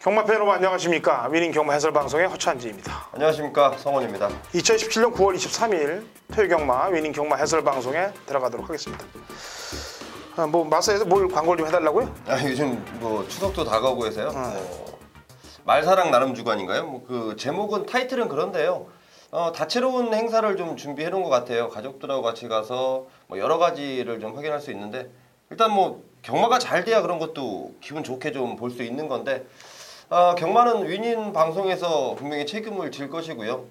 경마팬 여러분 안녕하십니까. 위닝 경마 해설방송의 허찬지입니다. 안녕하십니까. 성원입니다. 2017년 9월 23일 토요 경마 위닝 경마 해설방송에 들어가도록 하겠습니다. 마사에서 뭘 광고를 좀 해달라고요? 요즘 추석도 다가오고 해서요. 말사랑 나눔 주간인가요? 그 제목은 타이틀은 그런데요. 다채로운 행사를 좀 준비해 놓은 것 같아요. 가족들하고 같이 가서 여러 가지를 좀 확인할 수 있는데 일단 경마가 잘 돼야 그런 것도 기분 좋게 좀 볼 수 있는 건데 경마는 위닝 방송에서 분명히 책임을 질 것이고요.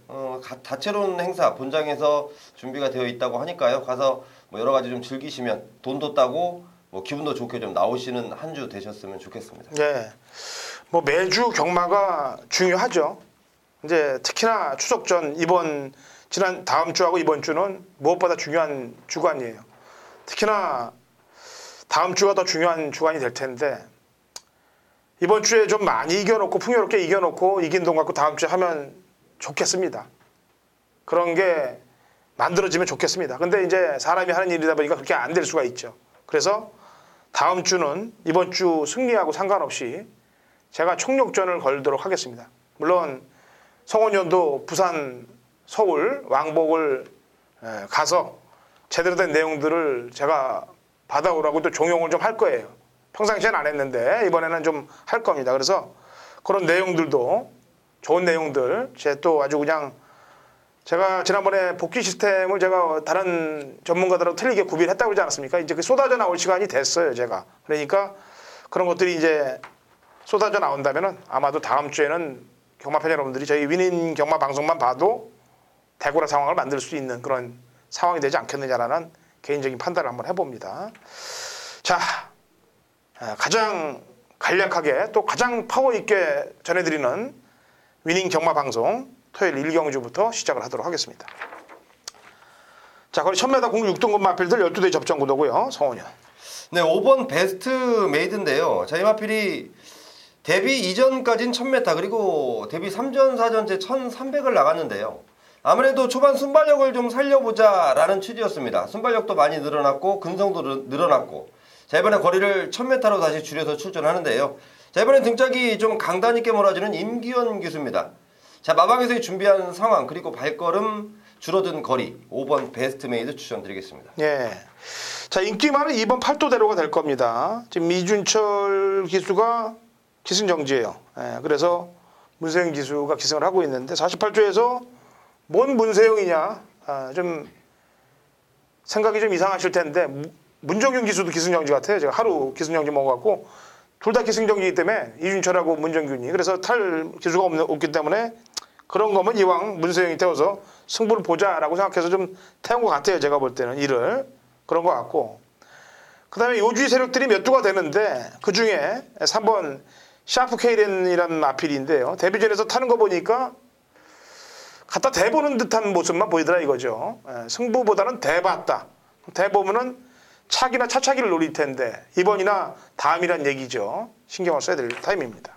다채로운 행사 본장에서 준비가 되어 있다고 하니까요. 가서 여러 가지 좀 즐기시면 돈도 따고 기분도 좋게 좀 나오시는 한 주 되셨으면 좋겠습니다. 네, 매주 경마가 중요하죠. 이제 특히나 추석 전 다음 주하고 이번 주는 무엇보다 중요한 주간이에요. 특히나 다음 주가 더 중요한 주간이 될 텐데 이번 주에 좀 많이 이겨놓고 풍요롭게 이겨놓고 이긴 돈 갖고 다음 주에 하면 좋겠습니다. 그런 게 만들어지면 좋겠습니다. 근데 이제 사람이 하는 일이다 보니까 그렇게 안 될 수가 있죠. 그래서 다음 주는 이번 주 승리하고 상관없이 제가 총력전을 걸도록 하겠습니다. 물론 성원연도 부산, 서울, 왕복을 가서 제대로 된 내용들을 제가 받아오라고 또 종용을 좀 할 거예요. 평상시엔 안 했는데 이번에는 좀 할 겁니다. 그래서 그런 내용들도 좋은 내용들 또 아주 그냥 제가 지난번에 복귀 시스템을 제가 다른 전문가들하고 틀리게 구비를 했다고 그러지 않았습니까? 이제 그 쏟아져 나올 시간이 됐어요, 제가. 그러니까 그런 것들이 이제 쏟아져 나온다면은 아마도 다음 주에는 경마팬 여러분들이 저희 위닝 경마 방송만 봐도 대고라 상황을 만들 수 있는 그런 상황이 되지 않겠느냐라는 개인적인 판단을 한번 해봅니다. 자, 가장 간략하게 또 가장 파워 있게 전해드리는 위닝 경마 방송 토요일 1경주부터 시작을 하도록 하겠습니다. 자, 거리 1000m 공중 6등급 마필들 12대 접전 구도고요. 성원이요. 네, 5번 베스트 메이드인데요. 자, 이 마필이 데뷔 이전까지는 1000m 그리고 데뷔 3전 4전째 1300을 나갔는데요. 아무래도 초반 순발력을 좀 살려보자라는 취지였습니다. 순발력도 많이 늘어났고 근성도 늘어났고 자, 이번에 거리를 1000m로 다시 줄여서 출전하는데요. 자, 이번엔 등짝이 좀 강단 있게 몰아주는 임기현 기수입니다. 자, 마방에서 준비한 상황 그리고 발걸음 줄어든 거리 5번 베스트 메이드 추천드리겠습니다. 예. 자, 인기 많은 2번 팔도대로가 될 겁니다. 지금 미준철 기수가 기승정지예요. 예, 그래서 문세영 기수가 기승을 하고 있는데 48조에서 뭔 문세영이냐 좀 생각이 좀 이상하실 텐데 문정균 기수도 기승정지 같아요. 제가 하루 기승정지 먹어갖고 둘 다 기승정지이기 때문에 이준철하고 문정균이 그래서 탈 기수가 없기 때문에 그런 거면 이왕 문세영이 태워서 승부를 보자라고 생각해서 좀 태운 것 같아요. 제가 볼 때는 이를 그런 것 같고 그 다음에 요주의 세력들이 몇 두가 되는데 그 중에 3번 샤프 케이렌이라는 마필인데요. 데뷔전에서 타는 거 보니까 갖다 대보는 듯한 모습만 보이더라 이거죠. 승부보다는 대봤다. 대보면은 차기나 차차기를 노릴 텐데 이번이나 다음이란 얘기죠. 신경을 써야 될 타임입니다.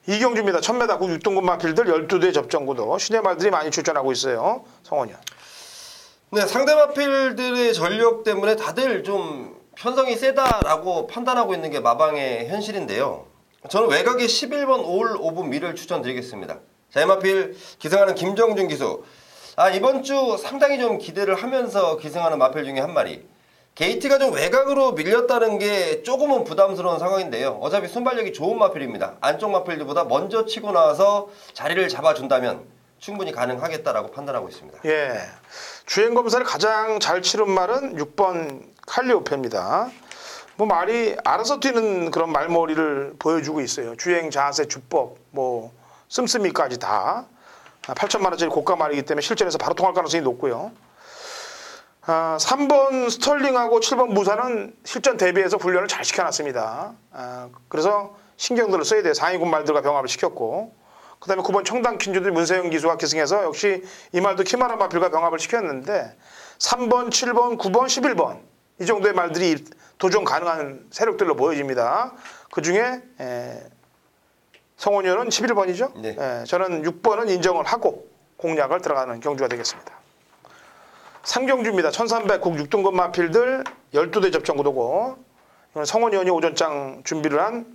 이경주입니다. 1000m 6등급 마필들 12대 접전구도 신의 말들이 많이 출전하고 있어요. 성원이요. 네, 상대 마필들의 전력 때문에 다들 좀 편성이 세다라고 판단하고 있는 게 마방의 현실인데요. 저는 외곽의 11번 올 오브 미를 추천드리겠습니다. 자, 이 마필 기승하는 김정준 기수. 이번 주 상당히 좀 기대를 하면서 기승하는 마필 중에 한 마리. 게이트가 좀 외곽으로 밀렸다는 게 조금은 부담스러운 상황인데요. 어차피 순발력이 좋은 마필입니다. 안쪽 마필들보다 먼저 치고 나와서 자리를 잡아준다면 충분히 가능하겠다라고 판단하고 있습니다. 예, 주행 검사를 가장 잘 치른 말은 6번 칼리오페입니다. 말이 알아서 뛰는 그런 말머리를 보여주고 있어요. 주행, 자세, 주법, 씀씀이까지 다 8천만 원짜리 고가 말이기 때문에 실전에서 바로 통할 가능성이 높고요. 3번 스털링하고 7번 무사는 실전 대비해서 훈련을 잘 시켜놨습니다. 그래서 신경들을 써야 돼요. 상위군 말들과 병합을 시켰고 그 다음에 9번 청당 킨주도 문세영 기수가 기승해서 역시 이 말도 키마란 마필과 병합을 시켰는데 3번, 7번, 9번, 11번 이 정도의 말들이 도전 가능한 세력들로 보여집니다. 그 중에 성원이는 11번이죠. 네. 저는 6번은 인정을 하고 공략을 들어가는 경주가 되겠습니다. 3경주입니다. 1300 국 6등급 마필들 12대 접전 구도고 이건 성원 의원이 오전장 준비를 한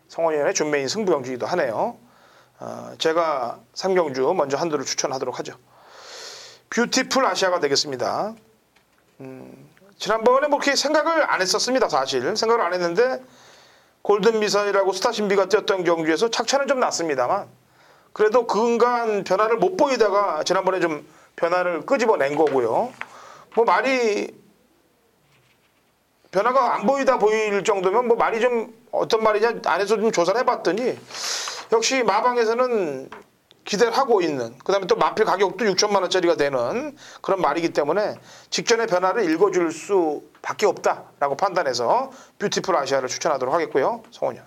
성원현의 준메인 승부경주이기도 하네요. 제가 3경주 먼저 한두를 추천하도록 하죠. 뷰티풀 아시아가 되겠습니다. 지난번에 뭐 그렇게 생각을 안 했었습니다. 사실 생각을 안 했는데 골든미사일하고 스타신비가 뛰었던 경주에서 착차는 좀 났습니다만 그래도 근간 변화를 못 보이다가 지난번에 좀 변화를 끄집어낸 거고요. 뭐 말이 변화가 안 보이다 보일 정도면 뭐 말이 좀 어떤 말이냐 안에서 좀 조사를 해봤더니 역시 마방에서는 기대를 하고 있는, 그 다음에 또 마필 가격도 6천만 원짜리가 되는 그런 말이기 때문에 직전의 변화를 읽어줄 수밖에 없다라고 판단해서 뷰티풀 아시아를 추천하도록 하겠고요. 성원이요.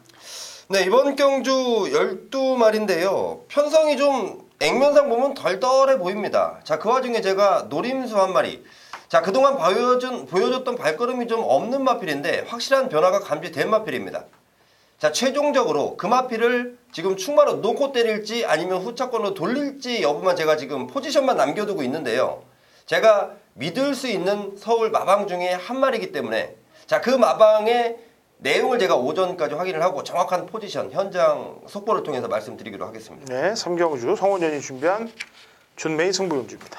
네, 이번 경주 12마리인데요. 편성이 좀 액면상 보면 덜덜해 보입니다. 자, 그 와중에 제가 노림수 한 마리. 자, 그동안 보여줬던 발걸음이 좀 없는 마필인데 확실한 변화가 감지된 마필입니다. 자, 최종적으로 그 마필을 지금 충마로 놓고 때릴지 아니면 후차권으로 돌릴지 여부만 제가 지금 포지션만 남겨두고 있는데요. 제가 믿을 수 있는 서울 마방 중에 한 마리이기 때문에 자, 그 마방의 내용을 제가 오전까지 확인을 하고 정확한 포지션, 현장 속보를 통해서 말씀드리기로 하겠습니다. 네, 3경주 성원현이 준비한 준메인 승부경주입니다.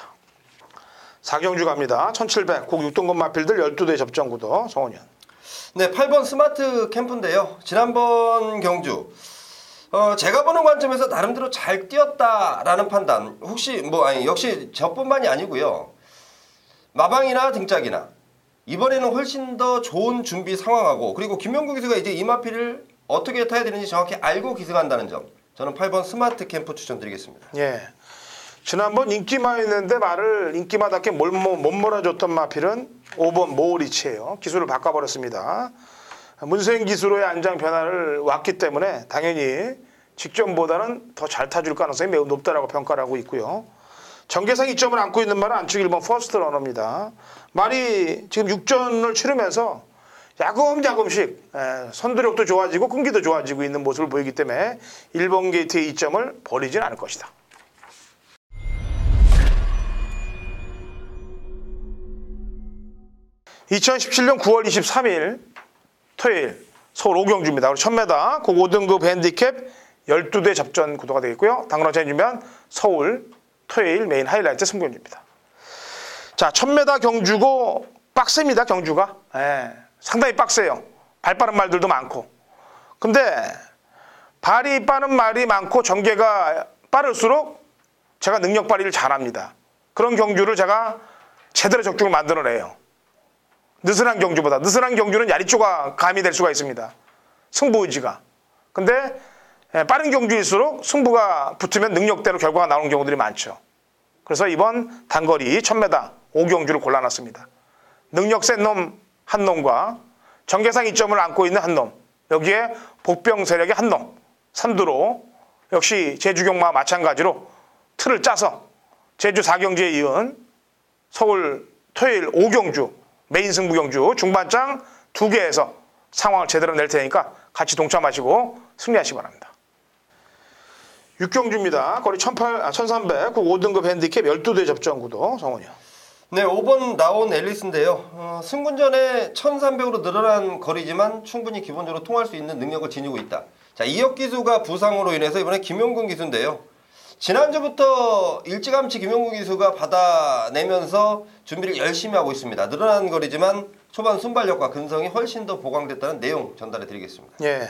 4경주 갑니다. 1700 국 6등급 마필들 12대 접전구도 성원현. 네, 8번 스마트 캠프인데요. 지난번 경주 제가 보는 관점에서 나름대로 잘 뛰었다라는 판단. 혹시 역시 저뿐만이 아니고요. 마방이나 등짝이나 이번에는 훨씬 더 좋은 준비 상황하고 그리고 김명구 기수가 이제 이 마필을 어떻게 타야 되는지 정확히 알고 기승한다는 점. 저는 8번 스마트 캠프 추천드리겠습니다. 예. 지난번 인기마였는데 말을 인기마답게 못 몰아줬던 마필은 5번 모리치예요. 기수를 바꿔버렸습니다. 문세인 기수로의 안장 변화를 왔기 때문에 당연히 직전보다는 더 잘 타줄 가능성이 매우 높다라고 평가를 하고 있고요. 전개상 2점을 안고 있는 말은 안쪽 1번 퍼스트 러너입니다. 말이 지금 6전을 치르면서 야금야금씩 선두력도 좋아지고 끈기도 좋아지고 있는 모습을 보이기 때문에 1번 게이트의 2점을 버리진 않을 것이다. 2017년 9월 23일 토요일 서울 5경주입니다. 우리 1000m 국 5등급 핸디캡 12대 접전 구도가 되겠고요. 당근화차에 준비한 서울 토요일 메인 하이라이트 승부경주입니다. 자, 1000m 경주고 빡셉니다. 경주가. 상당히 빡세요. 발 빠른 말들도 많고. 근데 발이 빠른 말이 많고 전개가 빠를수록 제가 능력 발휘를 잘합니다. 그런 경주를 제가 제대로 적중을 만들어내요. 느슨한 경주보다. 느슨한 경주는 야리조가 감이 될 수가 있습니다. 승부 의지가. 근데 빠른 경주일수록 승부가 붙으면 능력대로 결과가 나오는 경우들이 많죠. 그래서 이번 단거리 1000m 5경주를 골라놨습니다. 능력 센 놈 한 놈과 전개상 2점을 안고 있는 한 놈, 여기에 복병 세력의 한 놈, 선두로 역시 제주경마와 마찬가지로 틀을 짜서 제주 4경주에 이은 서울 토요일 5경주 메인 승부경주 중반장 2개에서 상황을 제대로 낼 테니까 같이 동참하시고 승리하시기 바랍니다. 6경주입니다. 거리 1300 국 5등급 핸디캡 12대 접전구도 성원이요. 네, 5번 나온 앨리스인데요. 승군전에 1300으로 늘어난 거리지만 충분히 기본적으로 통할 수 있는 능력을 지니고 있다. 자, 이혁 기수가 부상으로 인해서 이번에 김용근 기수인데요. 지난주부터 일찌감치 김용근 기수가 받아내면서 준비를 열심히 하고 있습니다. 늘어난 거리지만 초반 순발력과 근성이 훨씬 더 보강됐다는 내용 전달해 드리겠습니다. 예.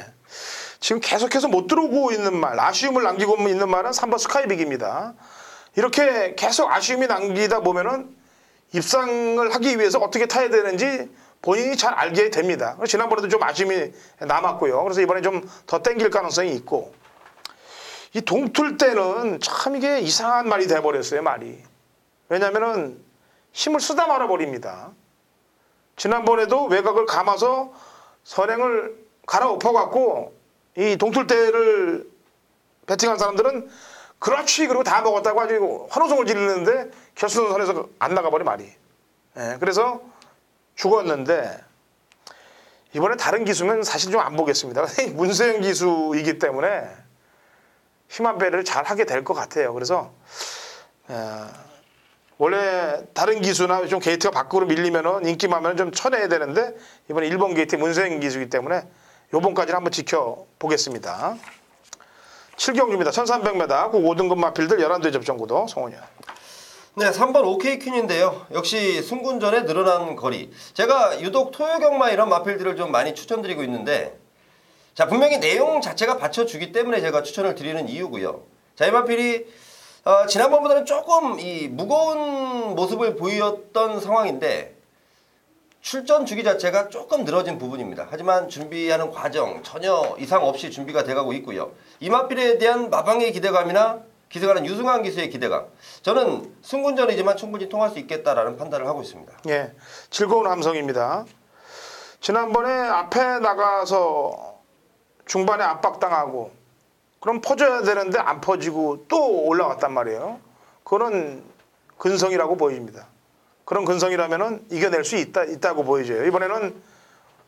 지금 계속해서 못 들어오고 있는 말, 아쉬움을 남기고 있는 말은 3번 스카이빅입니다. 이렇게 계속 아쉬움이 남기다 보면은 입상을 하기 위해서 어떻게 타야 되는지 본인이 잘 알게 됩니다. 지난번에도 좀 아쉬움이 남았고요. 그래서 이번에 좀 더 땡길 가능성이 있고, 이 동틀 때는 참 이게 이상한 말이 돼버렸어요, 말이. 왜냐면은 힘을 쓰다 말아버립니다. 지난번에도 외곽을 감아서 선행을 갈아엎어갖고 이 동틀 때를 배팅한 사람들은 그렇지 그리고 다 먹었다고 아주 환호성을 지르는데 결승선에서 안 나가버려 말이. 그래서 죽었는데 이번에 다른 기수면 사실 좀 안 보겠습니다. 문세영 기수이기 때문에 힘한 배를 잘 하게 될 것 같아요. 그래서 원래 다른 기수나 좀 게이트가 밖으로 밀리면은 인기만 하면 좀 쳐내야 되는데 이번에 1번 게이트 문세영 기수이기 때문에 요번까지는 한번 지켜보겠습니다. 7경주입니다. 1300m 국 5등급 마필들 11대 접전구도 송원현. 네, 3번 OK 퀸인데요. 역시 승군전에 늘어난 거리. 제가 유독 토요경마 이런 마필들을 좀 많이 추천드리고 있는데, 자, 분명히 내용 자체가 받쳐주기 때문에 제가 추천을 드리는 이유고요. 자, 이 마필이 지난번보다는 조금 이 무거운 모습을 보였던 상황인데 출전 주기 자체가 조금 늘어진 부분입니다. 하지만 준비하는 과정 전혀 이상 없이 준비가 돼가고 있고요. 이 마필에 대한 마방의 기대감이나 기승하는 유승환 기수의 기대감, 저는 승군전이지만 충분히 통할 수 있겠다라는 판단을 하고 있습니다. 예, 즐거운 함성입니다. 지난번에 앞에 나가서 중반에 압박당하고 그럼 퍼져야 되는데 안 퍼지고 또 올라왔단 말이에요. 그거는 근성이라고 보입니다. 그런 근성이라면은 이겨낼 수 있다고 보여져요. 이번에는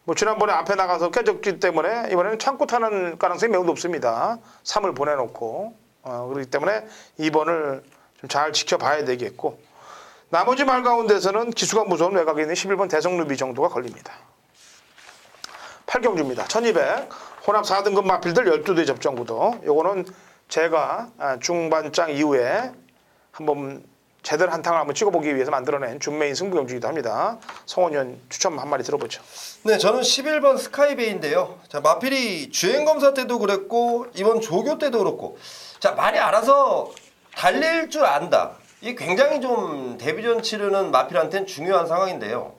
뭐 지난번에 앞에 나가서 깨졌기 때문에 이번에는 참고 타는 가능성이 매우 높습니다. 3을 보내놓고 그렇기 때문에 2번을 좀 잘 지켜봐야 되겠고, 나머지 말 가운데서는 기수가 무서운 외곽에 있는 11번 대성루비 정도가 걸립니다. 8경주입니다. 1200 혼합 4등급 마필들 12대 접전구도. 요거는 제가 중반장 이후에 한번 제대로 한탕을 한번 찍어보기 위해서 만들어낸 준메인 승부경주이기도 합니다. 성원현 추천 한 마디 들어보죠. 네, 저는 11번 스카이베이인데요. 자, 마필이 주행검사 때도 그랬고 이번 조교 때도 그렇고, 자, 말이 알아서 달릴 줄 안다. 이게 굉장히 좀 데뷔전 치르는 마필한테는 중요한 상황인데요.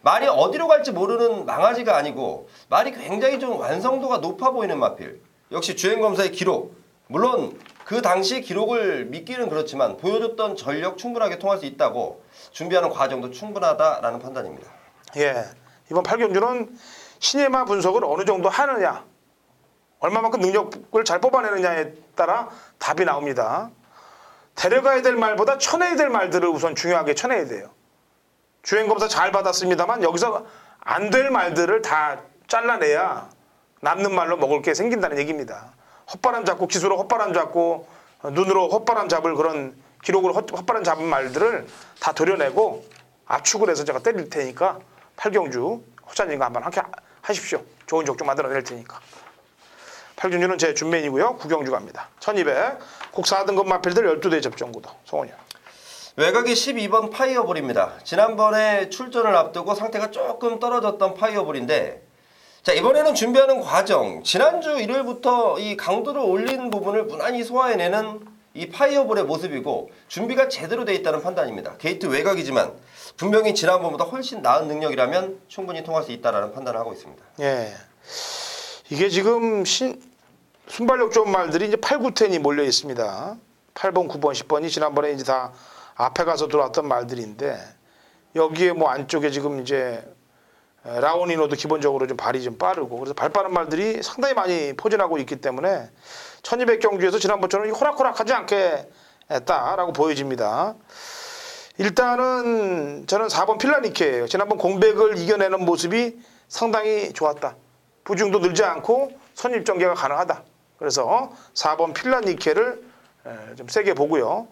말이 어디로 갈지 모르는 망아지가 아니고 말이 굉장히 좀 완성도가 높아 보이는 마필. 역시 주행검사의 기록, 물론 그 당시 기록을 믿기는 그렇지만 보여줬던 전력 충분하게 통할 수 있다고, 준비하는 과정도 충분하다라는 판단입니다. 예, 이번 8경주는 시네마 분석을 어느 정도 하느냐, 얼마만큼 능력을 잘 뽑아내느냐에 따라 답이 나옵니다. 데려가야 될 말보다 쳐내야 될 말들을 우선 중요하게 쳐내야 돼요. 주행검사 잘 받았습니다만 여기서 안 될 말들을 다 잘라내야 남는 말로 먹을 게 생긴다는 얘기입니다. 헛바람 잡고 기수로 헛바람 잡고 눈으로 헛바람 잡을 그런 기록으로 헛바람 잡은 말들을 다 도려내고 압축을 해서 제가 때릴 테니까 8경주 호자님과 한번 함께 하십시오. 좋은 족좀 만들어낼 테니까. 8경주는 제 준맨이고요. 9경주 갑니다. 1200 국 4등급 마필들 12대 접전구도. 송원현. 외곽이 12번 파이어볼입니다. 지난번에 출전을 앞두고 상태가 조금 떨어졌던 파이어볼인데, 자, 이번에는 준비하는 과정, 지난주 일요일부터 이 강도를 올린 부분을 무난히 소화해내는 이 파이어볼의 모습이고 준비가 제대로 돼 있다는 판단입니다. 게이트 외곽이지만 분명히 지난번보다 훨씬 나은 능력이라면 충분히 통할 수 있다는 판단을 하고 있습니다. 예, 이게 지금 순발력 좋은 말들이 이제 8, 9텐이 몰려 있습니다. 8번, 9번, 10번이 지난번에 이제 다 앞에 가서 들어왔던 말들인데, 여기에 뭐 안쪽에 지금 이제 라오니노도 기본적으로 좀 발이 좀 빠르고, 그래서 발 빠른 말들이 상당히 많이 포진하고 있기 때문에 1200경주에서 지난번처럼 호락호락하지 않게 했다라고 보여집니다. 일단은 저는 4번 필라니케예요. 지난번 공백을 이겨내는 모습이 상당히 좋았다. 부중도 늘지 않고 선입 전개가 가능하다. 그래서 4번 필라니케를 좀 세게 보고요.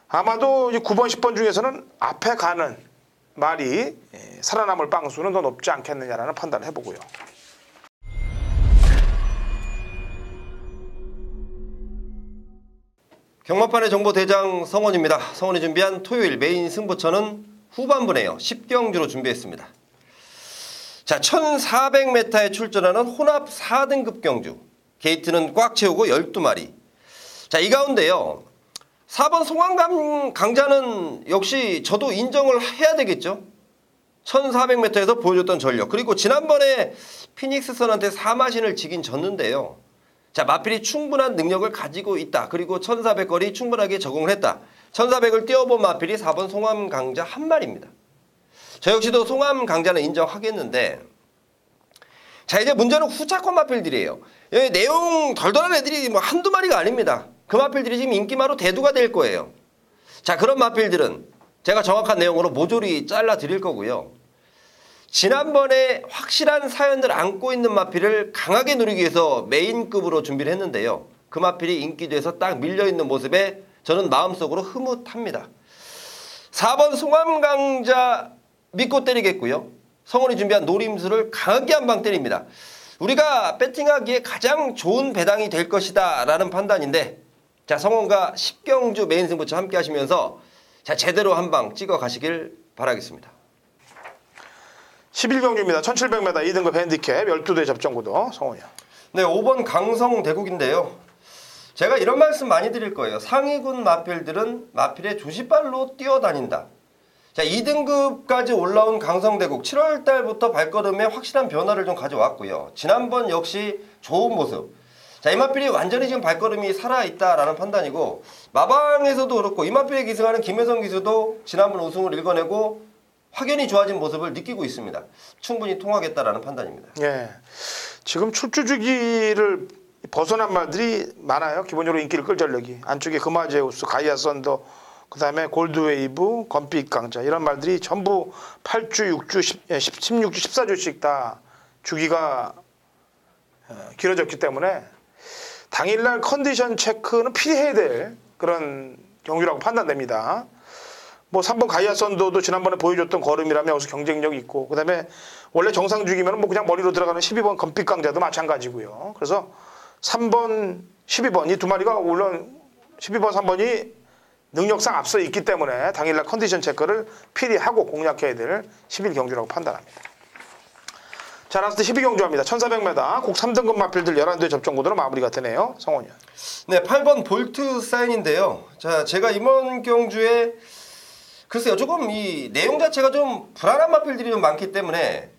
아마도 9번, 10번 중에서는 앞에 가는 말이 살아남을 빵수는 더 높지 않겠느냐라는 판단을 해보고요. 경마판의 정보대장 성원입니다. 성원이 준비한 토요일 메인 승부처는 후반부네요. 10경주로 준비했습니다. 자, 1400m에 출전하는 혼합 4등급 경주. 게이트는 꽉 채우고 12마리. 자, 이 가운데요, 4번 송환 강자는 역시 저도 인정을 해야 되겠죠. 1400m에서 보여줬던 전력, 그리고 지난번에 피닉스 선한테 4마신을 지긴 졌는데요. 자, 마필이 충분한 능력을 가지고 있다. 그리고 1400거리 충분하게 적응을 했다. 1400을 뛰어본 마필이 4번 송환 강자 한 마리입니다. 저 역시도 송환 강자는 인정하겠는데, 자, 이제 문제는 후차권 마필들이에요. 여기 내용 덜덜한 애들이 뭐 한두 마리가 아닙니다. 그 마필들이 지금 인기마로 대두가 될 거예요. 자, 그런 마필들은 제가 정확한 내용으로 모조리 잘라 드릴 거고요. 지난번에 확실한 사연들 안고 있는 마필을 강하게 누리기 위해서 메인급으로 준비를 했는데요. 그 마필이 인기도에서 딱 밀려있는 모습에 저는 마음속으로 흐뭇합니다. 4번 송암강자 믿고 때리겠고요. 성원이 준비한 노림수를 강하게 한 방 때립니다. 우리가 배팅하기에 가장 좋은 배당이 될 것이다 라는 판단인데, 자, 성원과 10경주 메인 승부처 함께 하시면서 자, 제대로 한 방 찍어 가시길 바라겠습니다. 11경주입니다. 1700m 2등급 핸디캡 12대 접전구도 성원이요. 네, 5번 강성대국인데요. 제가 이런 말씀 많이 드릴 거예요. 상위군 마필들은 마필의 조시발로 뛰어다닌다. 자, 2등급까지 올라온 강성대국 7월 달부터 발걸음에 확실한 변화를 좀 가져왔고요. 지난번 역시 좋은 모습. 자, 이 마필이 완전히 지금 발걸음이 살아있다라는 판단이고, 마방에서도 그렇고 이 마필에 기승하는 김혜성 기수도 지난번 우승을 일궈내고 확연히 좋아진 모습을 느끼고 있습니다. 충분히 통하겠다라는 판단입니다. 예, 지금 출주 주기를 벗어난 말들이 많아요. 기본적으로 인기를 끌 전력이. 안쪽에 금화제우스, 가이아 썬더, 그 다음에 골드웨이브, 건빛 강자 이런 말들이 전부 8주, 6주, 16주, 14주씩 다 주기가 길어졌기 때문에 당일날 컨디션 체크는 필요해야 될 그런 경기라고 판단됩니다. 뭐 3번 가이아 썬더도 지난번에 보여줬던 걸음이라면 여기서 경쟁력이 있고, 그 다음에 원래 정상 주기면 뭐 그냥 머리로 들어가는 12번 건빛 강자도 마찬가지고요. 그래서 3번, 12번 이 두 마리가 물론 12번, 3번이 능력상 앞서 있기 때문에 당일날 컨디션 체크를 필히 하고 공략해야 될 11경주라고 판단합니다. 자, 라스트 12경주합니다. 1400m 곡 3등급 마필들 11대 접전구도로 마무리가 되네요. 성원이. 네, 8번 볼트 사인인데요. 자, 제가 이번 경주에 글쎄요, 조금 이 내용 자체가 좀 불안한 마필들이 좀 많기 때문에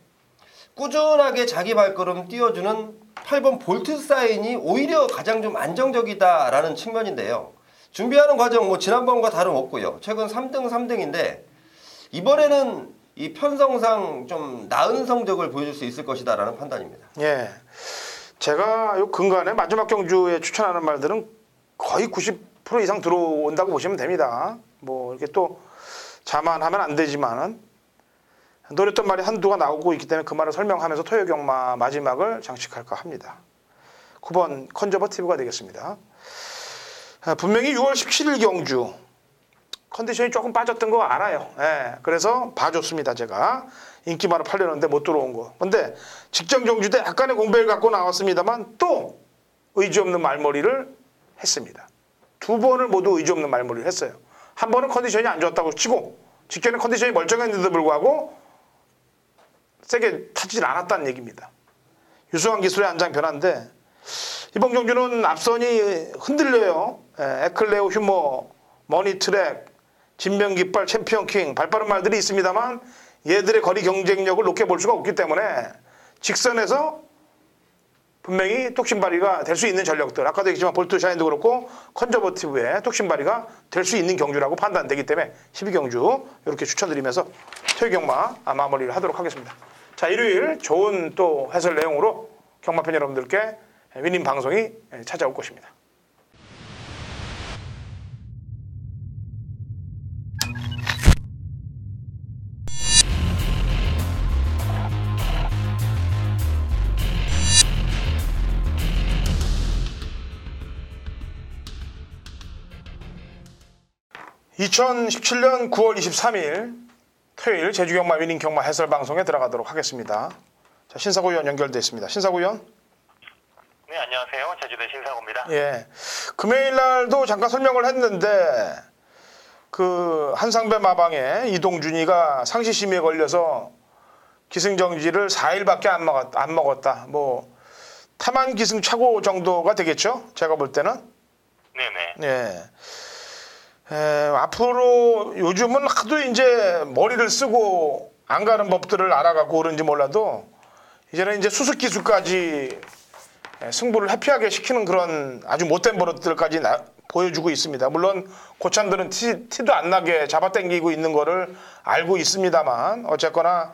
꾸준하게 자기 발걸음 띄워주는 8번 볼트 사인이 오히려 가장 좀 안정적이다라는 측면인데요. 준비하는 과정 뭐 지난번과 다름없고요. 최근 3등 3등인데 이번에는 이 편성상 좀 나은 성적을 보여줄 수 있을 것이다라는 판단입니다. 예, 제가 요 근간에 마지막 경주에 추천하는 말들은 거의 90% 이상 들어온다고 보시면 됩니다. 뭐 이렇게 또 자만하면 안 되지만은 노렸던 말이 한두가 나오고 있기 때문에 그 말을 설명하면서 토요경마 마지막을 장식할까 합니다. 9번 컨저버티브가 되겠습니다. 분명히 6월 17일 경주 컨디션이 조금 빠졌던 거 알아요. 예, 그래서 봐줬습니다. 제가 인기만으로 팔려는데 못 들어온 거. 근데 직전 경주 때 약간의 공백을 갖고 나왔습니다만 또 의지 없는 말머리를 했습니다. 두 번을 모두 의지 없는 말머리를 했어요. 한 번은 컨디션이 안 좋았다고 치고 직전에 컨디션이 멀쩡했는데도 불구하고 세게 타지질 않았다는 얘기입니다. 유수한 기술의 안장 변화인데 이번 경주는 앞선이 흔들려요. 에클레오 휴머, 머니트랙, 진명깃발, 챔피언킹 발빠른 말들이 있습니다만 얘들의 거리 경쟁력을 높게 볼 수가 없기 때문에 직선에서 분명히 뚝심발이가 될 수 있는 전력들, 아까도 얘기했지만 볼트 샤인도 그렇고 컨저버티브의 뚝심발이가 될 수 있는 경주라고 판단되기 때문에 12경주 이렇게 추천드리면서 토요경마 마무리를 하도록 하겠습니다. 자, 일요일 좋은 또 해설 내용으로 경마팬 여러분들께 위님 방송이 찾아올 것입니다. (2017년 9월 23일) 토요일 제주경마 위닝 경마 해설 방송에 들어가도록 하겠습니다. 자, 신사고 위원 연결돼 있습니다. 신사고 위원. 네, 안녕하세요. 제주대 신사고입니다. 예, 금요일 날도 잠깐 설명을 했는데 그 한상배 마방에 이동준이가 상시심의에 걸려서 기승정지를 4일밖에 안 먹었다. 뭐 타만 기승 착오 정도가 되겠죠? 제가 볼 때는. 네네. 예. 앞으로 요즘은 하도 이제 머리를 쓰고 안 가는 법들을 알아갖고 그런지 몰라도 이제는 이제 수습 기술까지 승부를 회피하게 시키는 그런 아주 못된 버릇들까지 보여주고 있습니다. 물론 고참들은 티도 안 나게 잡아당기고 있는 거를 알고 있습니다만 어쨌거나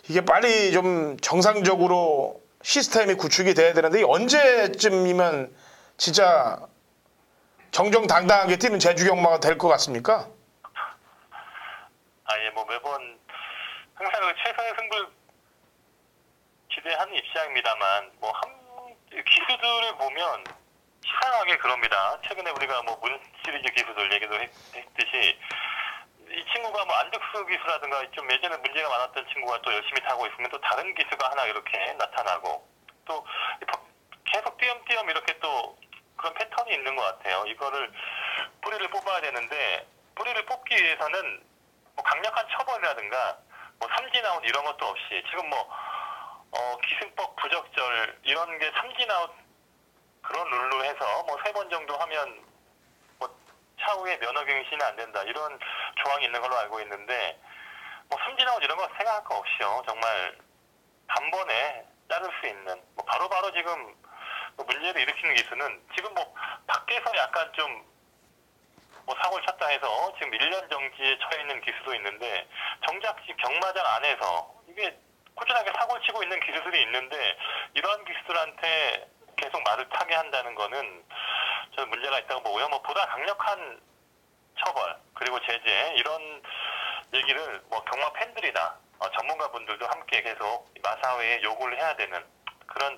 이게 빨리 좀 정상적으로 시스템이 구축이 돼야 되는데 언제쯤이면 진짜 정정당당하게 뛰는 제주경마가 될 것 같습니까? 예, 뭐 매번 항상 그 최선의 승부를 기대하는 입장입니다만 기수들을 보면 이상하게 그럽니다. 최근에 우리가 뭐 문 시리즈 기수들 얘기도 했듯이 이 친구가 뭐 안득수 기수라든가 좀 예전에 문제가 많았던 친구가 또 열심히 타고 있으면 또 다른 기수가 하나 이렇게 나타나고 또 계속 띄엄띄엄 이렇게 또 그런 패턴이 있는 것 같아요. 이거를 뿌리를 뽑아야 되는데 뿌리를 뽑기 위해서는 뭐 강력한 처벌이라든가 뭐 삼진아웃 이런 것도 없이 지금 뭐 기승법 부적절 이런 게 삼진아웃 그런 룰로 해서 뭐 3번 정도 하면 뭐 차후에 면허갱신이 안 된다 이런 조항이 있는 걸로 알고 있는데 뭐 삼진아웃 이런 거 생각할 거 없이요. 정말 단번에 자를 수 있는 뭐 바로바로 지금 뭐 문제를 일으키는 기수는 지금 뭐 밖에서 약간 좀 뭐 사고를 쳤다 해서 지금 1년 정지에 처해 있는 기수도 있는데 정작 경마장 안에서 이게 꾸준하게 사고를 치고 있는 기수들이 있는데 이러한 기수들한테 계속 말을 타게 한다는 거는 저는 문제가 있다고 보고요. 뭐 보다 강력한 처벌 그리고 제재 이런 얘기를 뭐 경마 팬들이나 전문가분들도 함께 계속 마사회에 요구를 해야 되는 그런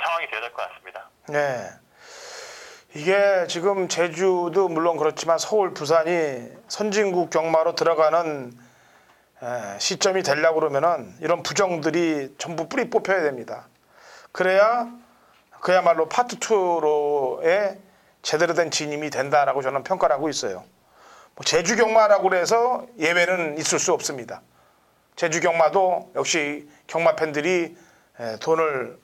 상황이 되어야 될 것 같습니다. 네. 이게 지금 제주도 물론 그렇지만 서울, 부산이 선진국 경마로 들어가는 시점이 되려고 그러면은 이런 부정들이 전부 뿌리 뽑혀야 됩니다. 그래야 그야말로 파트 2로의 제대로 된 진입이 된다라고 저는 평가를 하고 있어요. 뭐 제주 경마라고 해서 예외는 있을 수 없습니다. 제주 경마도 역시 경마 팬들이 돈을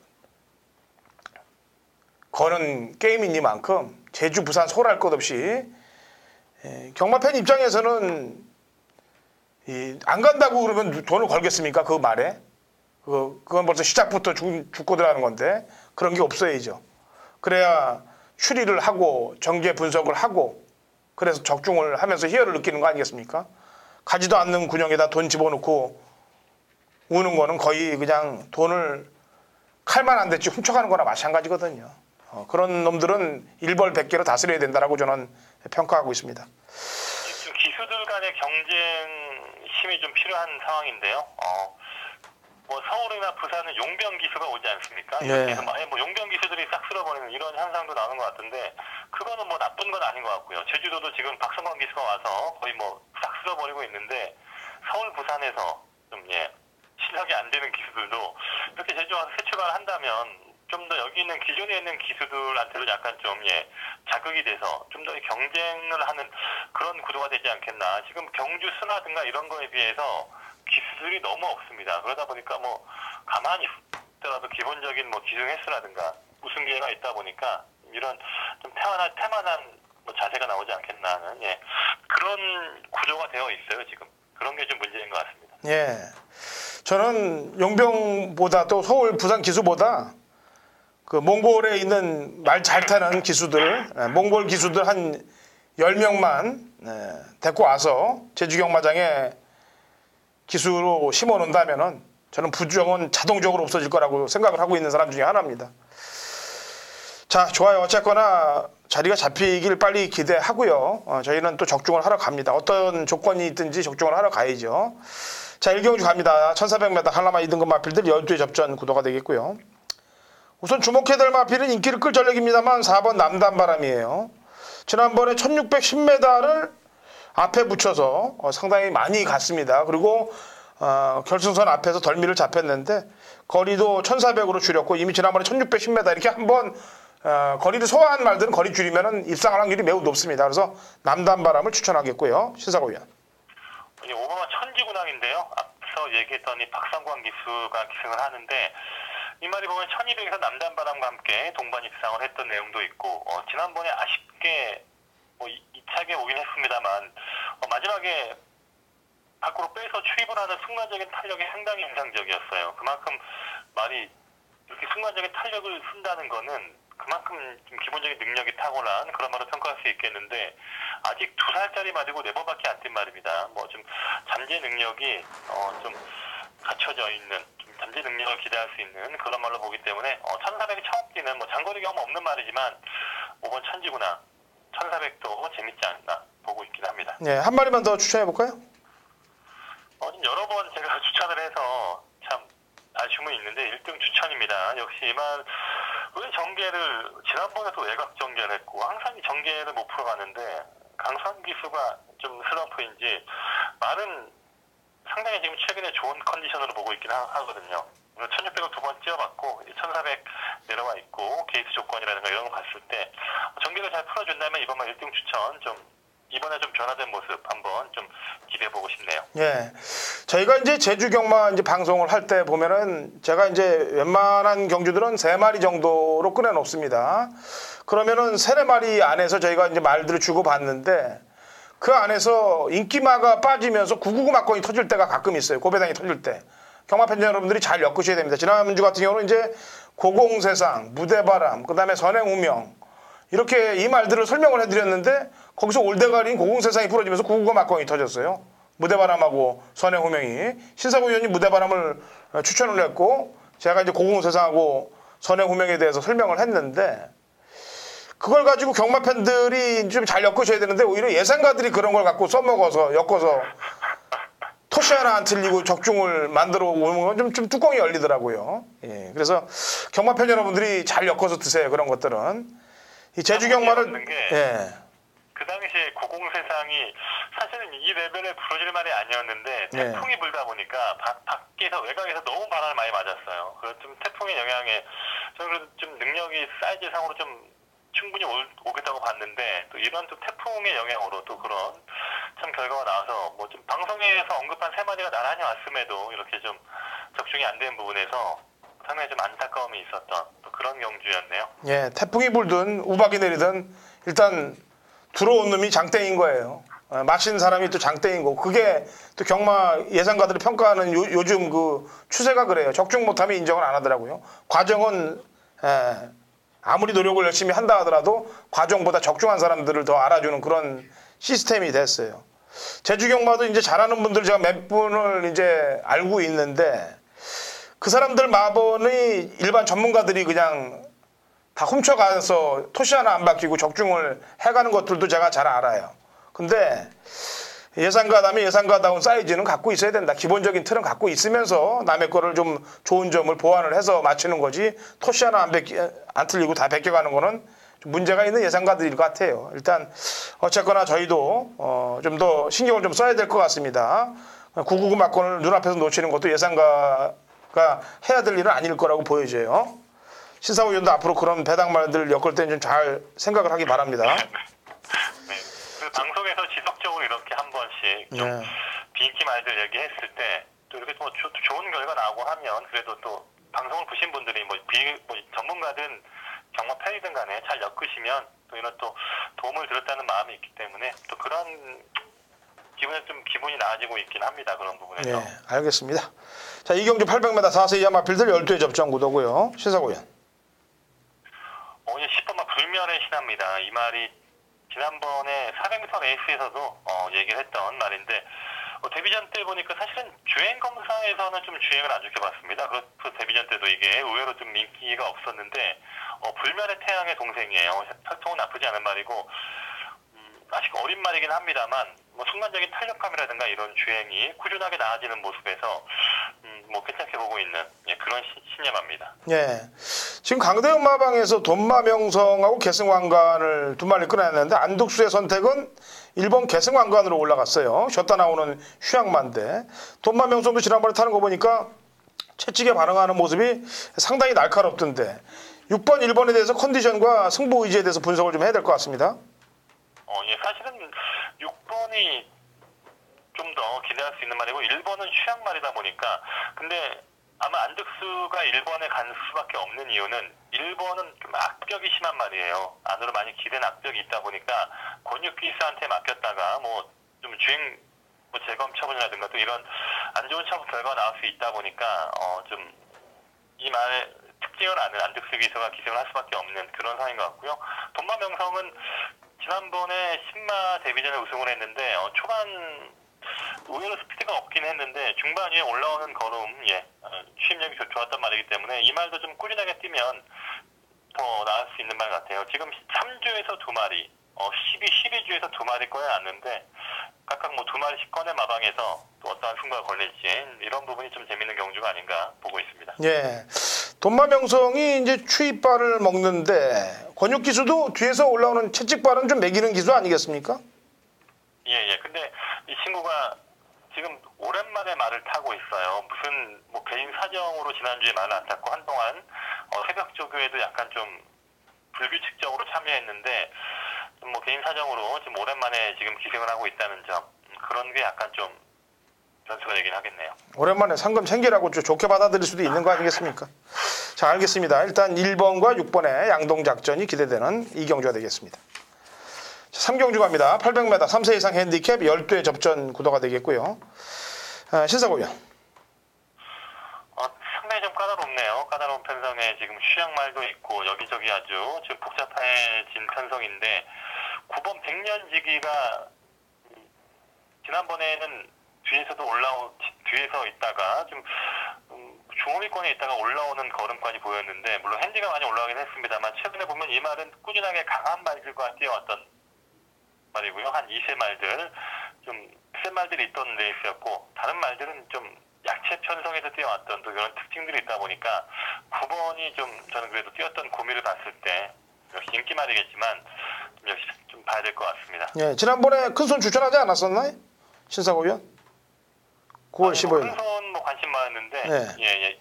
거는 게임이니만큼 제주, 부산, 서울 할 것 없이 경마 팬 입장에서는 안 간다고 그러면 돈을 걸겠습니까? 그 말에. 그건 벌써 시작부터 죽고 들어가는 건데 그런 게 없어야죠. 그래야 추리를 하고 정제 분석을 하고 그래서 적중을 하면서 희열을 느끼는 거 아니겠습니까? 가지도 않는 군형에다 돈 집어넣고 우는 거는 거의 그냥 돈을 칼만 안 댔지 훔쳐가는 거나 마찬가지거든요. 그런 놈들은 일벌백계로 다스려야 된다라고 저는 평가하고 있습니다. 기수들 간의 경쟁심이 좀 필요한 상황인데요. 뭐 서울이나 부산은 용병 기수가 오지 않습니까? 예. 그래서 뭐 용병 기수들이 싹 쓸어버리는 이런 현상도 나오는 것 같은데 그거는 뭐 나쁜 건 아닌 것 같고요. 제주도도 지금 박성광 기수가 와서 거의 뭐 싹 쓸어버리고 있는데 서울, 부산에서 좀 실력이 안 되는 기수들도 이렇게 제주 와서 새 출발을 한다면 좀 더 여기 있는 기존에 있는 기수들한테도 약간 좀 자극이 돼서 좀 더 경쟁을 하는 그런 구도가 되지 않겠나. 지금 경주 스나든가 이런 거에 비해서 기수들이 너무 없습니다. 그러다 보니까 뭐 가만히 있더라도 기본적인 뭐 기승 횟수라든가 우승 기회가 있다 보니까 이런 좀 태만한 뭐 자세가 나오지 않겠나 하는 그런 구조가 되어 있어요. 지금 그런 게 좀 문제인 것 같습니다. 예, 저는 용병보다 또 서울, 부산 기수보다 그 몽골에 있는 말 잘 타는 기수들, 몽골 기수들 한 10명만 데리고 와서 제주 경마장에 기수로 심어 놓는다면은 저는 부정은 자동적으로 없어질 거라고 생각을 하고 있는 사람 중에 하나입니다. 자, 좋아요. 어쨌거나 자리가 잡히길 빨리 기대하고요. 저희는 또 적중을 하러 갑니다. 어떤 조건이 있든지 적중을 하러 가야죠. 자, 일경주 갑니다. 1400m 한라마 2등급 마필들 12회 접전 구도가 되겠고요. 우선 주목해야 될 마필은 인기를 끌 전력입니다만 4번 남단바람이에요. 지난번에 1610m를 앞에 붙여서 상당히 많이 갔습니다. 그리고 결승선 앞에서 덜미를 잡혔는데 거리도 1400으로 줄였고 이미 지난번에 1610m 이렇게 한번 거리를 소화한 말들은 거리 줄이면 입상할 확률이 매우 높습니다. 그래서 남단바람을 추천하겠고요. 신사고 위원. 오바마 천지군항인데요. 앞서 얘기했던 이 박상광 기수가 기승을 하는데 이 말이 보면 1200에서 남단바람과 함께 동반 입상을 했던 내용도 있고 지난번에 아쉽게 뭐 2차게 오긴 했습니다만 마지막에 밖으로 빼서 추입을 하는 순간적인 탄력이 상당히 인상적이었어요. 그만큼 말이 이렇게 순간적인 탄력을 쓴다는 거는 그만큼 좀 기본적인 능력이 탁월한 그런 말로 평가할 수 있겠는데 아직 2살짜리 말이고 4번밖에 안 뛴 말입니다. 뭐 좀 잠재 능력이 좀 갖춰져 있는 좀 잠재 능력을 기대할 수 있는 그런 말로 보기 때문에 1400이 처음 뛰는 뭐 장거리 경험 없는 말이지만 5번 천지구나 1400도 재밌지 않나 보고 있긴 합니다. 네, 한 마리만 더 추천해 볼까요? 좀 여러 번 제가 추천을 해서 참 아쉬움은 있는데 1등 추천입니다. 역시 이말 왜 정계를 지난번에도 외곽 정계를 했고 항상 정계를 못 풀어가는데 강선 기수가 좀 슬럼프인지 말은 상당히 지금 최근에 좋은 컨디션으로 보고 있긴 하거든요. 1600을 두 번 찍어봤고 1400 내려와 있고 게이트 조건이라든가 이런 거 봤을 때 전개를 잘 풀어준다면 이번만 1등 추천 좀 이번에 좀 변화된 모습 한번 좀 기대해보고 싶네요. 예. 저희가 이제 제주 경마 이제 방송을 할 때 보면은 제가 이제 웬만한 경주들은 3마리 정도로 꺼내 놓습니다. 그러면은 3-4마리 안에서 저희가 이제 말들을 주고 봤는데 그 안에서 인기마가 빠지면서 999 막건이 터질 때가 가끔 있어요. 고배당이 터질 때. 경마 팬 여러분들이 잘 엮으셔야 됩니다. 지난주 같은 경우는 이제 고공세상, 무대바람, 그 다음에 선행우명 이렇게 이 말들을 설명을 해드렸는데 거기서 올대가리인 고공세상이 부러지면서 999 막건이 터졌어요. 무대바람하고 선행후명이. 신사부 의원이 무대바람을 추천을 했고 제가 이제 고공세상하고 선행후명에 대해서 설명을 했는데 그걸 가지고 경마 팬들이 좀 잘 엮으셔야 되는데 오히려 예상가들이 그런 걸 갖고 써먹어서 엮어서 토시 하나 안 틀리고 적중을 만들어 오는 건 좀 뚜껑이 열리더라고요. 예, 그래서 경마 팬 여러분들이 잘 엮어서 드세요. 그런 것들은. 이 제주 경마를 예. 그 당시에 고공세상이 사실은 이 레벨에 부러질 말이 아니었는데 네. 태풍이 불다 보니까 밖에서 외곽에서 너무 바람을 많이 맞았어요. 그래서 좀 태풍의 영향에 저는 그래도 좀 능력이 사이즈상으로 좀 충분히 오겠다고 봤는데 또 이런 또 태풍의 영향으로 또 그런 참 결과가 나와서 뭐 좀 방송에서 언급한 3마리가 나란히 왔음에도 이렇게 좀 적중이 안 된 부분에서 상당히 좀 안타까움이 있었던 또 그런 경주였네요. 예, 태풍이 불든 우박이 내리든 일단 들어온 놈이 장땡인 거예요. 마신 사람이 또 장땡이고 그게 또 경마 예상가들이 평가하는 요즘 그 추세가 그래요. 적중 못하면 인정을 안 하더라고요. 과정은 아무리 노력을 열심히 한다 하더라도 과정보다 적중한 사람들을 더 알아주는 그런 시스템이 됐어요. 제주 경마도 이제 잘하는 분들 제가 몇 분을 이제 알고 있는데 그 사람들 마번이 일반 전문가들이 그냥 다 훔쳐가서 토시 하나 안 바뀌고 적중을 해가는 것들도 제가 잘 알아요. 근데 예상가다면 예상가다운 사이즈는 갖고 있어야 된다. 기본적인 틀은 갖고 있으면서 남의 거를 좀 좋은 점을 보완을 해서 맞추는 거지 토시 하나 안 틀리고 다 베껴가는 거는 좀 문제가 있는 예상가들일 것 같아요. 일단 어쨌거나 저희도 좀 더 신경을 좀 써야 될 것 같습니다. 999 막건을 눈앞에서 놓치는 것도 예상가가 해야 될 일은 아닐 거라고 보여져요. 신사우 의원도 앞으로 그런 배당말들 엮을 때는 좀 잘 생각을 하기 바랍니다. 네. 그 방송에서 지속적으로 이렇게 한 번씩 좀 네. 비인기 말들 얘기했을 때 또 이렇게 뭐 좋은 결과 나오고 하면 그래도 또 방송을 보신 분들이 뭐 전문가든 경마 팬이든 간에 잘 엮으시면 또 이런 또 도움을 드렸다는 마음이 있기 때문에 또 그런 기분에 좀 기분이 나아지고 있긴 합니다. 그런 부분에서. 네, 알겠습니다. 자, 이경주 800m 4세 이하 마필들 12회 접전 구도고요. 신사우 의원. 오늘 10번마 불멸의 신화입니다. 이 말이 지난번에 400m 레이스에서도 얘기를 했던 말인데 데뷔전 때 보니까 사실은 주행 검사에서는 좀 주행을 안 좋게 봤습니다. 그래서 데뷔전 때도 이게 의외로 좀 인기가 없었는데 불멸의 태양의 동생이에요. 혈통은 나쁘지 않은 말이고 아직 어린 말이긴 합니다만 뭐 순간적인 탄력감이라든가 이런 주행이 꾸준하게 나아지는 모습에서 뭐 괜찮게 보고 있는 그런 신념합니다. 예. 지금 강대영 마방에서 돈마명성하고 계승왕관을 두 마리 끊어냈는데 안독수의 선택은 1번 계승왕관으로 올라갔어요. 쉬었다 나오는 휴양만데 돈마명성도 지난번에 타는 거 보니까 채찍에 반응하는 모습이 상당히 날카롭던데 6번, 1번에 대해서 컨디션과 승부 의지에 대해서 분석을 좀 해야 될 것 같습니다. 예, 사실은 6번이 좀 더 기대할 수 있는 말이고 1번은 휴양 말이다 보니까 근데 아마 안득수가 1번에 간 수밖에 없는 이유는 1번은 좀 악벽이 심한 말이에요. 안으로 많이 기댄 악벽이 있다 보니까 권유기스한테 맡겼다가 뭐 좀 주행 뭐 재검 처분이라든가 또 이런 안 좋은 처분 결과가 나올 수 있다 보니까 좀 이 말의 특징을 아는 안득수 기수가 기승을 할 수밖에 없는 그런 상황인 것 같고요. 돈마명성은 지난번에 신마 데뷔전에 우승을 했는데 초반 의외로 스피드가 없긴 했는데 중반 위에 올라오는 걸음 추임력이 좋았단 말이기 때문에 이 말도 좀 꾸준하게 뛰면 더 나을 수 있는 말 같아요. 지금 3주에서 2마리 12주에서 2마리 꺼내놨는데 각각 뭐 2마리씩 꺼내 마방에서 또 어떠한 승부가 걸릴지 이런 부분이 좀 재밌는 경주가 아닌가 보고 있습니다. 예. 돈마명성이 이제 추입발을 먹는데 권육기수도 뒤에서 올라오는 채찍발은 좀 매기는 기수 아니겠습니까? 예. 근데 이 친구가 지금 오랜만에 말을 타고 있어요. 무슨 뭐 개인 사정으로 지난주에 말을 안 탔고 한동안 새벽 조교에도 약간 좀 불규칙적으로 참여했는데 좀 뭐 개인 사정으로 지금 오랜만에 지금 기생을 하고 있다는 점 그런 게 약간 좀 변수가 되긴 하겠네요. 오랜만에 상금 챙기라고 좀 좋게 받아들일 수도 있는 거 아니겠습니까? 자, 알겠습니다. 일단 1번과 6번의 양동작전이 기대되는 이 경주가 되겠습니다. 3경주 갑니다. 800m 3세 이상 핸디캡 12회 접전 구도가 되겠고요. 신사고요. 상당히 좀 까다롭네요. 까다로운 편성에 지금 휴양말도 있고 여기저기 아주 지금 복잡해진 편성인데 9번 백년지기가 지난번에는 뒤에서 있다가 좀 중후위권에 있다가 올라오는 걸음까지 보였는데 물론 핸디가 많이 올라가긴 했습니다만 최근에 보면 이 말은 꾸준하게 강한 말들과 뛰어왔던 말이고요. 한 2세 말들 좀 센 말들이 있던 레이스였고 다른 말들은 좀 약체 편성에서 뛰어왔던 또 이런 특징들이 있다 보니까 9번이 좀 저는 그래도 뛰었던 구미를 봤을 때 역시 인기말이겠지만 역시 좀 봐야 될 것 같습니다. 예, 지난번에 큰손 추천하지 않았었나요? 신사고요? 9월 15일. 큰손 뭐 관심 많았는데 네.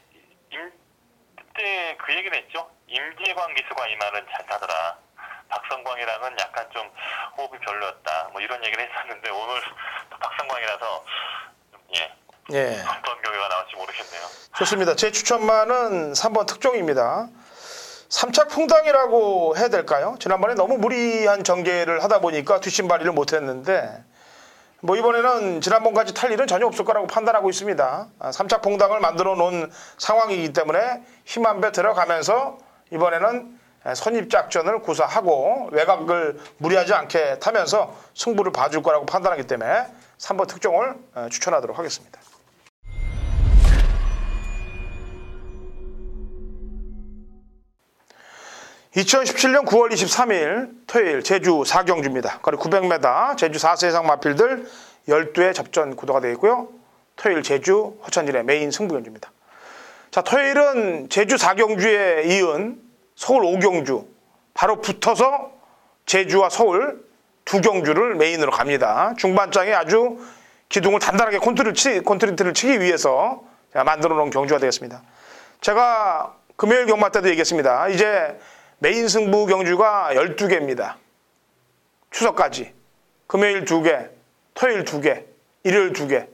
그때 그 얘기를 했죠. 임재광 기수가 이 말은 잘 타더라. 박성광이랑은 약간 좀 호흡이 별로였다. 뭐 이런 얘기를 했었는데 오늘 또 박성광이라서 예. 어떤 결과가 나올지 모르겠네요. 좋습니다. 제 추천만은 3번 특종입니다. 삼착풍당이라고 해야 될까요? 지난번에 너무 무리한 전개를 하다 보니까 뒷심발이를 못했는데 뭐 이번에는 지난번까지 탈 일은 전혀 없을 거라고 판단하고 있습니다. 삼착풍당을 만들어 놓은 상황이기 때문에 힘 한 배 들어가면서 이번에는 선입작전을 구사하고 외곽을 무리하지 않게 타면서 승부를 봐줄 거라고 판단하기 때문에 3번 특종을 추천하도록 하겠습니다. (2017년 9월 23일) 토요일 제주 4경주입니다. 거리 900m 제주 4세 이상 마필들 12회 접전 구도가 되어 있고요. 토요일 제주 허천진의 메인 승부경주입니다. 자, 토요일은 제주 4경주에 이은 서울 5경주 바로 붙어서 제주와 서울 두 경주를 메인으로 갑니다. 중반장에 아주 기둥을 단단하게 콘크리트를 치기 위해서 만들어 놓은 경주가 되겠습니다. 제가 금요일 경마 때도 얘기했습니다. 이제 메인 승부 경주가 12개입니다. 추석까지. 금요일 2개, 토요일 2개, 일요일 2개.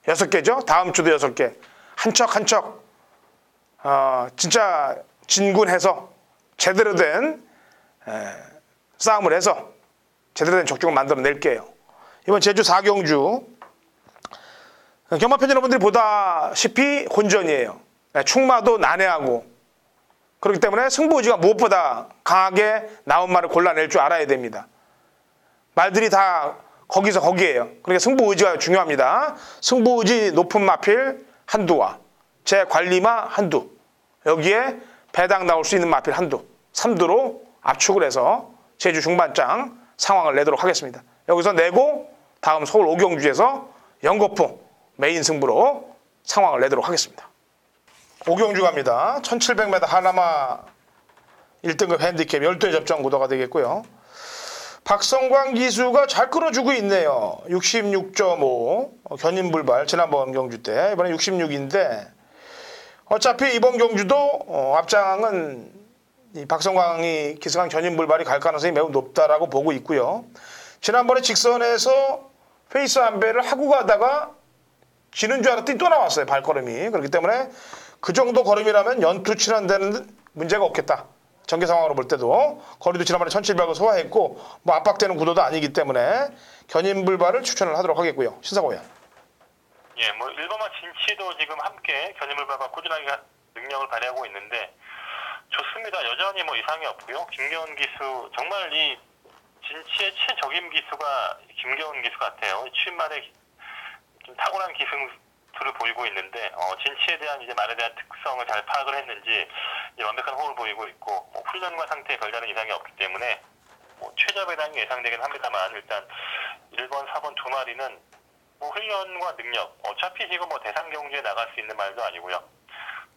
6개죠? 다음 주도 6개. 한 척 한 척 진짜 진군해서 제대로 된 싸움을 해서 제대로 된 적중을 만들어 낼게요. 이번 제주 4경주 경마팬 여러분들이 보다시피 혼전이에요. 충마도 난해하고 그렇기 때문에 승부 의지가 무엇보다 강하게 나온 말을 골라낼 줄 알아야 됩니다. 말들이 다 거기서 거기에요. 그러니까 승부 의지가 중요합니다. 승부 의지 높은 마필 한두와 제 관리마 한두, 여기에 배당 나올 수 있는 마필 한두, 3두로 압축을 해서 제주 중반장 상황을 내도록 하겠습니다. 여기서 내고 다음 서울 5경주에서 연거푸 메인 승부로 상황을 내도록 하겠습니다. 5경주 갑니다. 1700m 하나마 1등급 핸디캡 12회 접전 구도가 되겠고요. 박성광 기수가 잘 끌어주고 있네요. 66.5 견인불발 지난번 경주 때 이번에 66인데 어차피 이번 경주도 앞장은 이 박성광이 기승한 견인불발이 갈 가능성이 매우 높다라고 보고 있고요. 지난번에 직선에서 페이스 안배를 하고 가다가 지는 줄 알았더니 또 나왔어요. 발걸음이. 그렇기 때문에 그 정도 걸음이라면 연투 치는 데는 문제가 없겠다. 전개 상황으로 볼 때도 거리도 지난번에 1700을 소화했고 뭐 압박되는 구도도 아니기 때문에 견인불발을 추천을 하도록 하겠고요. 신사고요. 예, 뭐 일본과 진치도 지금 함께 견인불발과 꾸준하게 능력을 발휘하고 있는데 좋습니다. 여전히 뭐 이상이 없고요. 김겨운 기수 정말 이 진치의 최적임 기수가 김겨운 기수 같아요. 취임말에 좀 탁월한 기승수를 보이고 있는데 진치에 대한 이제 말에 대한 특성을 잘 파악을 했는지 이제 완벽한 호흡을 보이고 있고 훈련과 상태에 별다른 이상이 없기 때문에 최저 배당이 예상되긴 합니다만 일단 1번, 4번 두 마리는 훈련과 능력 어차피 지금 대상 경주에 나갈 수 있는 말도 아니고요.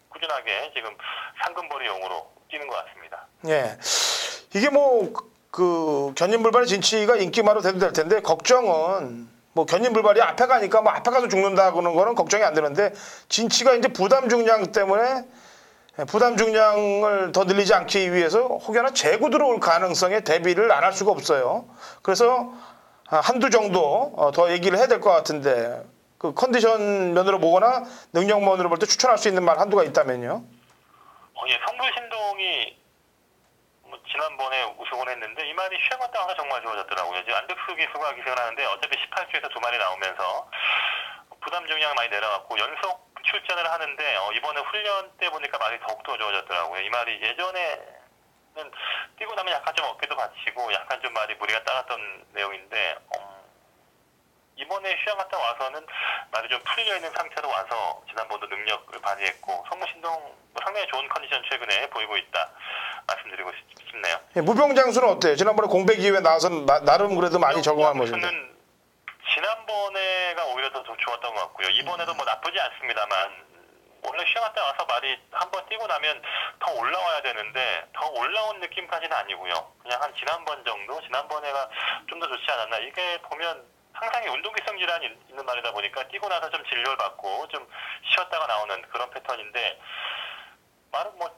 꾸준하게 지금 상금벌이용으로 뛰는 것 같습니다. 예, 이게 그 견인불발의 진치가 인기마로 돼도 될 텐데 걱정은 뭐 견인불발이 앞에 가니까 뭐 앞에 가서 죽는다 그러는 거는 걱정이 안 되는데 진치가 이제 부담 중량 때문에 부담 중량을 더 늘리지 않기 위해서 혹여나 재고 들어올 가능성에 대비를 안 할 수가 없어요. 그래서 한두 정도 더 얘기를 해야 될 것 같은데 그 컨디션 면으로 보거나 능력 면으로 볼 때 추천할 수 있는 말 한두가 있다면요. 예, 성불신동이 뭐 지난번에 우승을 했는데 이 말이 시합 따라서 정말 좋아졌더라고요. 지금 안덕수 기수가 기승을 하는데 어차피 18주에서 2마리 나오면서 부담 중량 많이 내려갔고 연속 출전을 하는데 이번에 훈련 때 보니까 말이 더욱더 좋아졌더라고요. 이 말이 예전에는 뛰고 나면 약간 좀 어깨도 받치고 약간 좀 말이 무리가 따랐던 내용인데 이번에 휴양 갔다 와서는 말이 좀 풀려있는 상태로 와서 지난번도 능력을 발휘했고 성무신동 상당히 좋은 컨디션 최근에 보이고 있다 말씀드리고 싶네요. 예, 무병장수는 어때요? 지난번에 공백 이후에 나와서 나름 그래도 많이 적응한 모습인데. 지난번에가 오히려 더 좋았던 것 같고요. 이번에도 뭐 나쁘지 않습니다만 원래 휴양 갔다 와서 말이 한번 뛰고 나면 더 올라와야 되는데 더 올라온 느낌까지는 아니고요. 그냥 한 지난번 정도? 지난번에가 좀 더 좋지 않았나. 이게 보면 상당히 운동기성 질환이 있는 말이다 보니까 뛰고 나서 좀 진료를 받고 좀 쉬었다가 나오는 그런 패턴인데 말은 뭐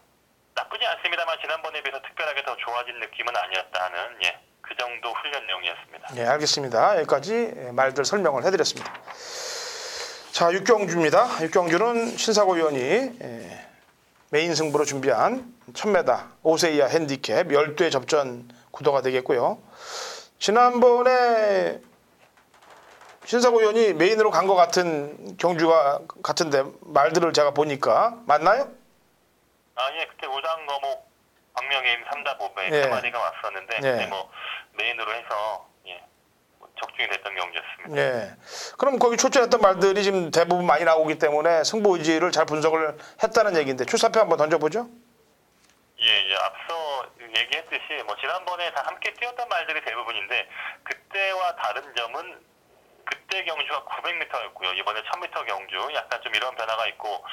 나쁘지 않습니다만 지난번에 비해서 특별하게 더 좋아진 느낌은 아니었다 하는 그 정도 훈련 내용이었습니다. 예, 알겠습니다. 여기까지 말들 설명을 해드렸습니다. 자, 육경주입니다. 육경주는 신사고 위원이 메인 승부로 준비한 1000m 5세 이하 핸디캡 12회 접전 구도가 되겠고요. 지난번에 신사고 위원이 메인으로 간 것 같은 경주가 같은데 말들을 제가 보니까 맞나요? 예, 그때 오장거목 박명임 3다5배 예. 3마리가 왔었는데 예. 그때 뭐 메인으로 해서 적중이 됐던 경기였습니다. 예. 그럼 거기 출전했던 말들이 지금 대부분 많이 나오기 때문에 승부 의지를 잘 분석을 했다는 얘기인데 출사표 한번 던져보죠. 예, 앞서 얘기했듯이 뭐 지난번에 다 함께 뛰었던 말들이 대부분인데 그때와 다른 점은 그때 경주가 900m였고요. 이번에 1000m 경주 약간 좀 이런 변화가 있고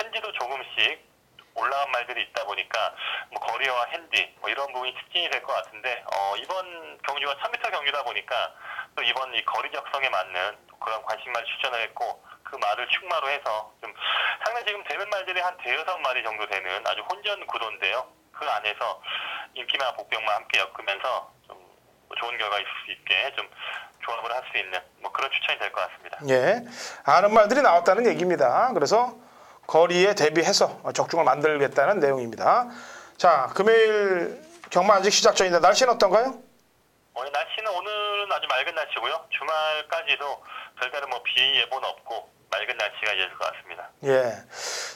핸디도 조금씩 올라간 말들이 있다 보니까 뭐 거리와 핸디 뭐 이런 부분이 특징이 될 것 같은데 이번 경주가 1000m 경주다 보니까 또 이번 이 거리 적성에 맞는 그런 관심말 추천을 했고 그 말을 축마로 해서 좀 상당히 지금 되는 말들이 한 5-6마리 정도 되는 아주 혼전 구도인데요. 그 안에서 인기마 복병만 함께 엮으면서 좀 좋은 결과 있을 수 있게 좀 조합을 할 수 있는 뭐 그런 추천이 될 것 같습니다. 예. 아는 말들이 나왔다는 얘기입니다. 그래서 거리에 대비해서 적중을 만들겠다는 내용입니다. 자, 금요일 경마 아직 시작 전인데 날씨는 어떤가요? 날씨는 오늘은 아주 맑은 날씨고요. 주말까지도 별다른 뭐 비 예보는 없고 맑은 날씨가 이어질 것 같습니다. 예.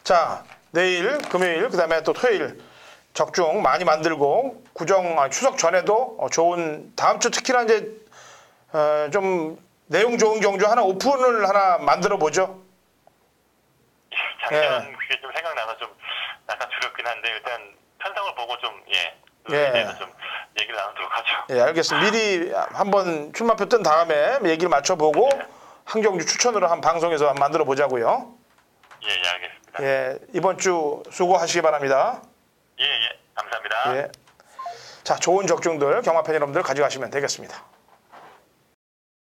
자, 내일 금요일 그다음에 또 토요일 적중 많이 만들고 추석 전에도 좋은 다음 주 특히나 이제 좀 내용 좋은 경주 하나 오픈을 하나 만들어 보죠. 작년 그게 좀 생각나서 좀 약간 두렵긴 한데 일단 편성을 보고 좀 예. 좀 얘기를 나누도록 하죠. 예, 알겠습니다. 미리 한번 출마표 뜬 다음에 얘기를 맞춰보고 한 경주 추천으로 한 방송에서 한번 만들어 보자고요. 예, 알겠습니다. 예, 이번 주 수고하시기 바랍니다. 예, 감사합니다. 예. 자, 좋은 적중들 경마팬 여러분들 가져가시면 되겠습니다.